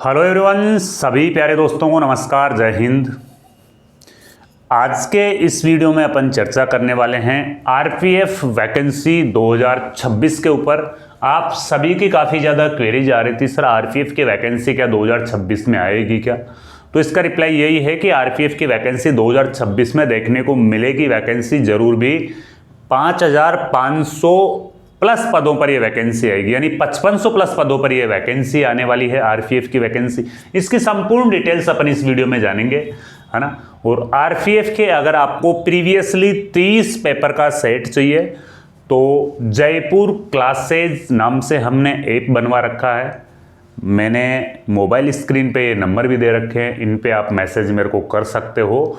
Hello everyone, सभी प्यारे दोस्तों को नमस्कार, जय हिंद। आज के इस वीडियो में अपन चर्चा करने वाले हैं आरपीएफ वैकेंसी 2026 के ऊपर। आप सभी की काफ़ी ज़्यादा क्वेरीज आ रही थी, सर आरपीएफ की वैकेंसी क्या 2026 में आएगी क्या? तो इसका रिप्लाई यही है कि आरपीएफ की वैकेंसी 2026 में देखने को मिलेगी। वैकेंसी जरूर भी 5500 प्लस पदों पर ये वैकेंसी आएगी, यानी 5500 प्लस पदों पर ये वैकेंसी आने वाली है आरपीएफ की वैकेंसी। इसकी संपूर्ण डिटेल्स अपन इस वीडियो में जानेंगे, है ना। और आरपीएफ के अगर आपको प्रीवियसली 30 पेपर का सेट चाहिए तो जयपुर क्लासेज नाम से हमने ऐप बनवा रखा है। मैंने मोबाइल स्क्रीन पे ये नंबर भी दे रखे हैं, इन पे आप मैसेज मेरे को कर सकते हो।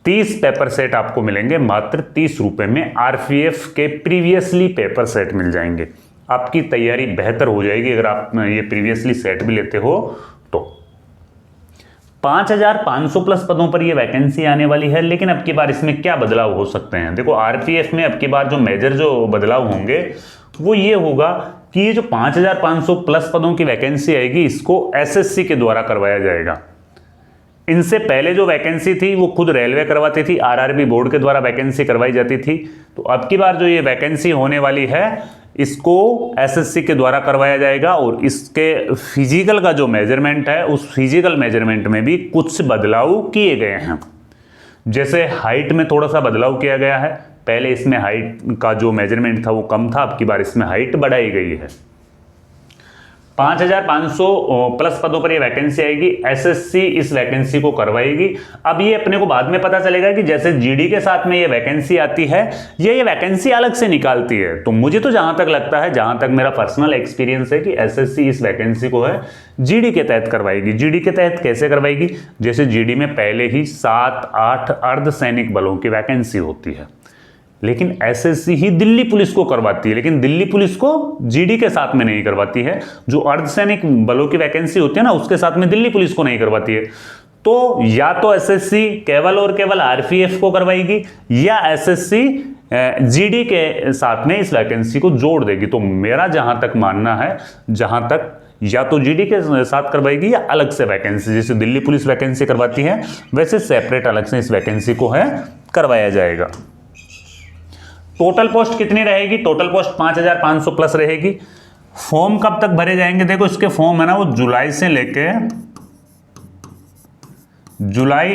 30 पेपर सेट आपको मिलेंगे मात्र 30 रुपए में। आरपीएफ के प्रीवियसली पेपर सेट मिल जाएंगे, आपकी तैयारी बेहतर हो जाएगी अगर आप ये प्रीवियसली सेट भी लेते हो तो। 5500 प्लस पदों पर ये वैकेंसी आने वाली है। लेकिन अब की बार इसमें क्या बदलाव हो सकते हैं? देखो, आरपीएफ में अब की बार जो मेजर जो बदलाव होंगे वो ये होगा कि ये जो 5500 प्लस पदों की वैकेंसी आएगी इसको एसएससी के द्वारा करवाया जाएगा। इनसे पहले जो वैकेंसी थी वो खुद रेलवे करवाती थी, आरआरबी बोर्ड के द्वारा वैकेंसी करवाई जाती थी। तो अब की बार जो ये वैकेंसी होने वाली है इसको एसएससी के द्वारा करवाया जाएगा। और इसके फिजिकल का जो मेजरमेंट है उस फिजिकल मेजरमेंट में भी कुछ बदलाव किए गए हैं। जैसे हाइट में थोड़ा सा बदलाव किया गया है। पहले इसमें हाइट का जो मेजरमेंट था वो कम था, अब की बार इसमें हाइट बढ़ाई गई है। 5500 प्लस पदों पर ये वैकेंसी आएगी, एसएससी इस वैकेंसी को करवाएगी। अब ये अपने को बाद में पता चलेगा कि जैसे जीडी के साथ में ये वैकेंसी आती है ये वैकेंसी अलग से निकालती है। तो मुझे तो जहां तक लगता है, जहां तक मेरा पर्सनल एक्सपीरियंस है, कि एसएससी इस वैकेंसी को है जीडी के तहत करवाएगी। जीडी के तहत कैसे करवाएगी? जैसे जीडी में पहले ही 7-8 अर्धसैनिक बलों की वैकेंसी होती है, लेकिन एसएससी ही दिल्ली पुलिस को करवाती है, लेकिन दिल्ली पुलिस को जीडी के साथ में नहीं करवाती है। जो अर्धसैनिक बलों की वैकेंसी होती है ना उसके साथ में दिल्ली पुलिस को नहीं करवाती है। तो या तो एसएससी केवल और केवल आरपीएफ को करवाएगी या एसएससी जीडी के साथ में इस वैकेंसी को जोड़ देगी। तो मेरा जहां तक मानना है, जहां तक या तो जीडी के साथ करवाएगी या अलग से वैकेंसी, जैसे दिल्ली पुलिस वैकेंसी करवाती है वैसे सेपरेट अलग से इस वैकेंसी को है करवाया जाएगा। टोटल पोस्ट कितनी रहेगी? टोटल पोस्ट 5500 प्लस रहेगी। फॉर्म कब तक भरे जाएंगे? देखो, इसके फॉर्म है ना वो जुलाई से लेके जुलाई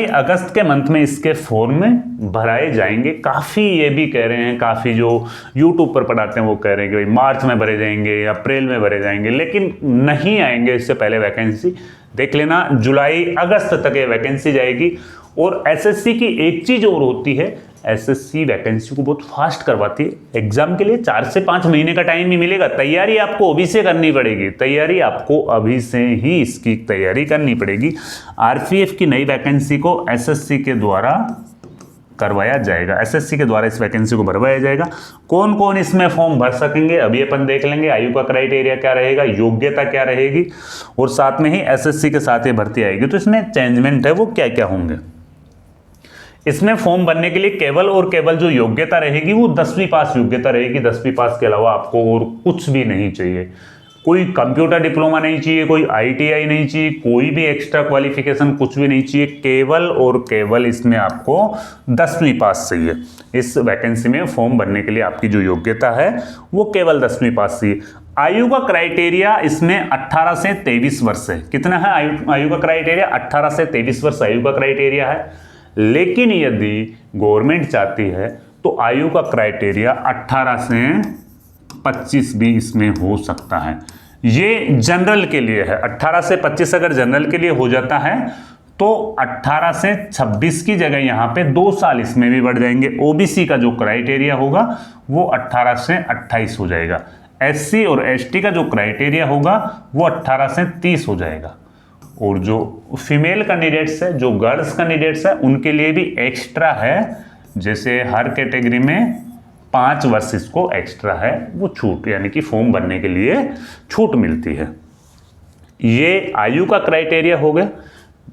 अगस्त के मंथ में इसके फॉर्म में भराए जाएंगे। काफ़ी ये भी कह रहे हैं, काफ़ी जो यूट्यूब पर पढ़ाते हैं वो कह रहे हैं कि भाई मार्च में भरे जाएंगे, अप्रैल में भरे जाएंगे, लेकिन नहीं आएंगे इससे पहले वैकेंसी। देख लेना, जुलाई अगस्त तक ये वैकेंसी जाएगी। और एसएससी की एक चीज और होती है, एसएससी वैकेंसी को बहुत फास्ट करवाती है। एग्जाम के लिए 4 से 5 महीने का टाइम ही मिलेगा। तैयारी आपको अभी से करनी पड़ेगी, तैयारी आपको अभी से ही इसकी तैयारी करनी पड़ेगी। आरपीएफ की नई वैकेंसी को एसएससी के द्वारा करवाया जाएगा, एसएससी के द्वारा इस वैकेंसी को भरवाया जाएगा। कौन कौन इसमें फॉर्म भर सकेंगे अभी अपन देख लेंगे। आयु का क्राइटेरिया क्या रहेगा, योग्यता क्या रहेगी, और साथ में ही एसएससी के साथ ये भर्ती आएगी। तो इसमें चेंजमेंट है वो क्या क्या होंगे। इसमें फॉर्म भरने के लिए केवल और केवल जो योग्यता रहेगी वो 10वीं पास योग्यता रहेगी। 10वीं पास के अलावा आपको और कुछ भी नहीं चाहिए। कोई कंप्यूटर डिप्लोमा नहीं चाहिए, कोई आईटीआई नहीं चाहिए, कोई भी एक्स्ट्रा क्वालिफिकेशन कुछ भी नहीं चाहिए। केवल और केवल इसमें आपको 10वीं पास चाहिए। इस वैकेंसी में फॉर्म भरने के लिए आपकी जो योग्यता है वो केवल 10वीं पास चाहिए। आयु का क्राइटेरिया इसमें 18 से 23 वर्ष है। कितना है आयु का क्राइटेरिया? 18 से 23 वर्ष आयु का क्राइटेरिया है। लेकिन यदि गवर्नमेंट चाहती है तो आयु का क्राइटेरिया 18 से 25 भी इसमें हो सकता है। ये जनरल के लिए है। 18 से 25 अगर जनरल के लिए हो जाता है तो 18 से 26 की जगह यहाँ पे 2 साल इसमें भी बढ़ जाएंगे। ओबीसी का जो क्राइटेरिया होगा वो 18 से 28 हो जाएगा। एससी और एसटी का जो क्राइटेरिया होगा वो 18 से 30 हो जाएगा। और जो फीमेल कैंडिडेट्स है, जो गर्ल्स कैंडिडेट्स है, उनके लिए भी एक्स्ट्रा है। जैसे हर कैटेगरी में 5 वर्ष इसको एक्स्ट्रा है वो छूट, यानी कि फॉर्म भरने के लिए छूट मिलती है। ये आयु का क्राइटेरिया हो गया।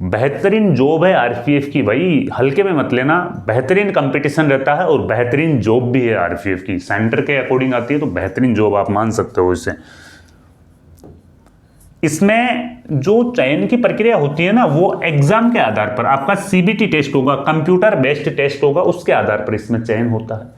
बेहतरीन जॉब है आरपीएफ की, भाई हल्के में मत लेना। बेहतरीन कंपटीशन रहता है और बेहतरीन जॉब भी है आरपीएफ की। सेंटर के अकॉर्डिंग आती है तो बेहतरीन जॉब आप मान सकते हो इसे। इसमें जो चयन की प्रक्रिया होती है ना, वो एग्जाम के आधार पर, आपका सीबीटी टेस्ट होगा, कंप्यूटर बेस्ड टेस्ट होगा, उसके आधार पर इसमें चयन होता है।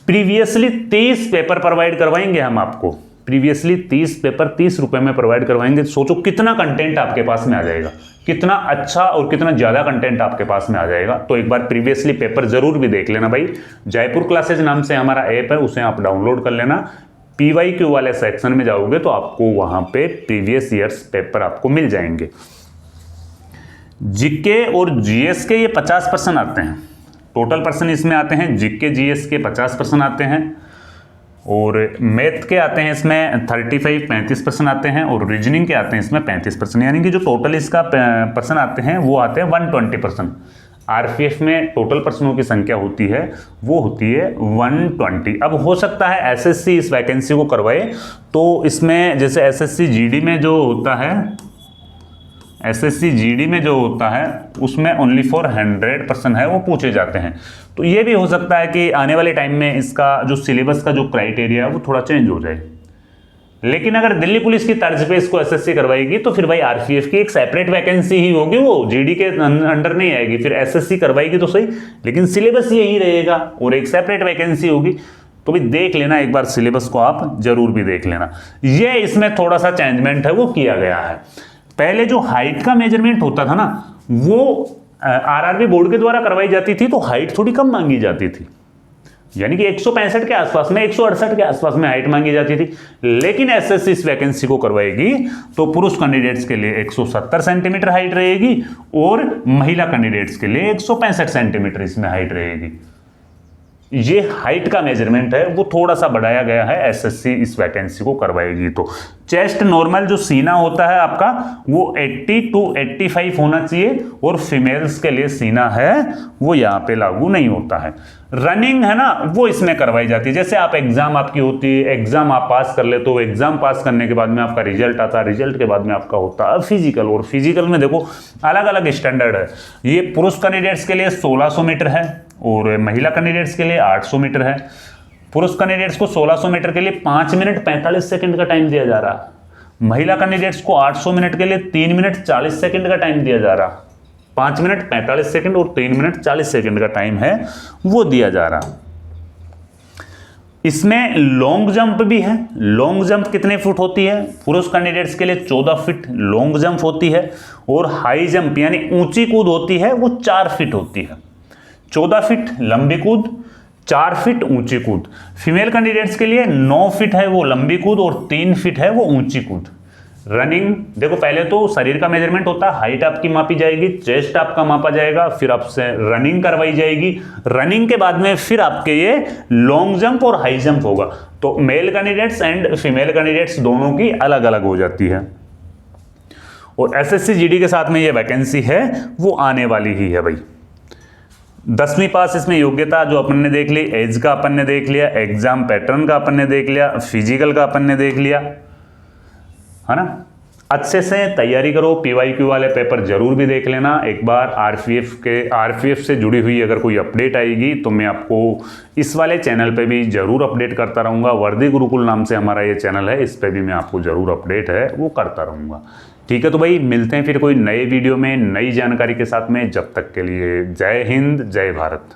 प्रीवियसली 30 पेपर प्रोवाइड करवाएंगे हम आपको, प्रीवियसली 30 पेपर 30 रुपए में प्रोवाइड करवाएंगे। सोचो कितना कंटेंट आपके पास में आ जाएगा, कितना अच्छा और कितना ज़्यादा कंटेंट आपके पास में आ जाएगा। तो एक बार प्रीवियसली पेपर जरूर भी देख लेना भाई। जयपुर क्लासेज नाम से हमारा ऐप है, उसे आप डाउनलोड कर लेना। PYQ वाले सेक्शन में जाओगे तो आपको वहां पे प्रीवियस ईयर्स पेपर आपको मिल जाएंगे। जीके और जीएस के ये 50% आते हैं, टोटल पर्सन इसमें आते हैं। जीके जीएस के 50% आते हैं और मैथ के आते हैं इसमें 35-35% आते हैं और रीजनिंग के आते हैं इसमें 35%, यानी कि जो टोटल इसका पर्सन आते हैं वो आते हैं 120%। आरपीएफ में टोटल पर्सनों की संख्या होती है वो होती है 120। अब हो सकता है एसएससी इस वैकेंसी को करवाए, तो इसमें जैसे एसएससी जीडी में जो होता है, एसएससी जीडी में जो होता है उसमें ओनली फॉर 100% है वो पूछे जाते हैं। तो ये भी हो सकता है कि आने वाले टाइम में इसका जो सिलेबस का जो क्राइटेरिया है वो थोड़ा चेंज हो जाए। लेकिन अगर दिल्ली पुलिस की तर्ज पे इसको एसएससी करवाएगी तो फिर भाई आरपीएफ की एक सेपरेट वैकेंसी ही होगी, वो जीडी के अंडर नहीं आएगी। फिर एसएससी करवाएगी तो सही, लेकिन सिलेबस यही रहेगा और एक सेपरेट वैकेंसी होगी। तो भी देख लेना एक बार, सिलेबस को आप जरूर भी देख लेना। ये इसमें थोड़ा सा चेंजमेंट है वो किया गया है। पहले जो हाइट का मेजरमेंट होता था ना, वो आरआरबी बोर्ड के द्वारा करवाई जाती थी, तो हाइट थोड़ी कम मांगी जाती थी, यानी कि 165 के आसपास में, 168 के आसपास में हाइट मांगी जाती थी। लेकिन एसएससी इस वैकेंसी को करवाएगी तो पुरुष कैंडिडेट्स के लिए 170 सेंटीमीटर हाइट रहेगी और महिला कैंडिडेट्स के लिए 165 सेंटीमीटर इसमें हाइट रहेगी। ये हाइट का मेजरमेंट है वो थोड़ा सा बढ़ाया गया है, एसएससी इस वैकेंसी को करवाएगी तो। चेस्ट नॉर्मल जो सीना होता है आपका वो 80 to 85 होना चाहिए और फीमेल्स के लिए सीना है वो यहाँ पे लागू नहीं होता है। रनिंग है ना वो इसमें करवाई जाती है। जैसे आप एग्जाम आपकी होती है, एग्जाम आप पास कर ले तो एग्जाम पास करने के बाद में आपका रिजल्ट आता है, रिजल्ट के बाद में आपका होता है फिजिकल। और फिजिकल में देखो अलग अलग स्टैंडर्ड है। ये पुरुष कैंडिडेट्स के लिए 1600 मीटर है और महिला कैंडिडेट्स के लिए 800 मीटर है। पुरुष कैंडिडेट्स को 1600 मीटर के लिए 5 मिनट 45 सेकंड का टाइम दिया जा रहा, महिला कैंडिडेट्स को 800 मिनट के लिए 3 मिनट 40 सेकंड का टाइम दिया जा रहा। 5 मिनट 45 सेकंड और 3 मिनट 40 सेकंड का टाइम है वो दिया जा रहा। इसमें लॉन्ग जंप भी है। लॉन्ग जंप कितने फुट होती है? पुरुष कैंडिडेट्स के लिए 14 फीट लॉन्ग जंप होती है और हाई जंप यानी ऊंची कूद होती है वो 4 फीट होती है। 14 फीट लंबी कूद, 4 फीट ऊंची कूद। फीमेल कैंडिडेट्स के लिए 9 फीट है वो लंबी कूद और 3 फीट है वो ऊंची कूद। रनिंग देखो पहले तो शरीर का मेजरमेंट होता है, हाइट आपकी मापी जाएगी, चेस्ट आपका मापा जाएगा, फिर आपसे रनिंग करवाई जाएगी। रनिंग के बाद में फिर आपके ये लॉन्ग जंप और हाई जंप होगा। तो male candidates and female candidates दोनों की अलग अलग हो जाती है। और एसएससी जीडी के साथ में ये वैकेंसी है वो आने वाली ही है भाई। 10वीं पास इसमें योग्यता जो अपन ने देख ली, एज का अपन ने देख लिया, एग्जाम पैटर्न का अपन ने देख लिया, फिजिकल का अपन ने देख लिया, है ना। अच्छे से तैयारी करो, पीवाईक्यू वाले पेपर जरूर भी देख लेना एक बार। आरपीएफ से जुड़ी हुई अगर कोई अपडेट आएगी तो मैं आपको इस वाले चैनल पे भी जरूर अपडेट करता रहूँगा। वर्दी गुरुकुल नाम से हमारा ये चैनल है, इस पे भी मैं आपको जरूर अपडेट है वो करता रहूँगा। ठीक है, तो भाई मिलते हैं फिर कोई नए वीडियो में नई जानकारी के साथ में। जब तक के लिए जय हिंद, जय भारत।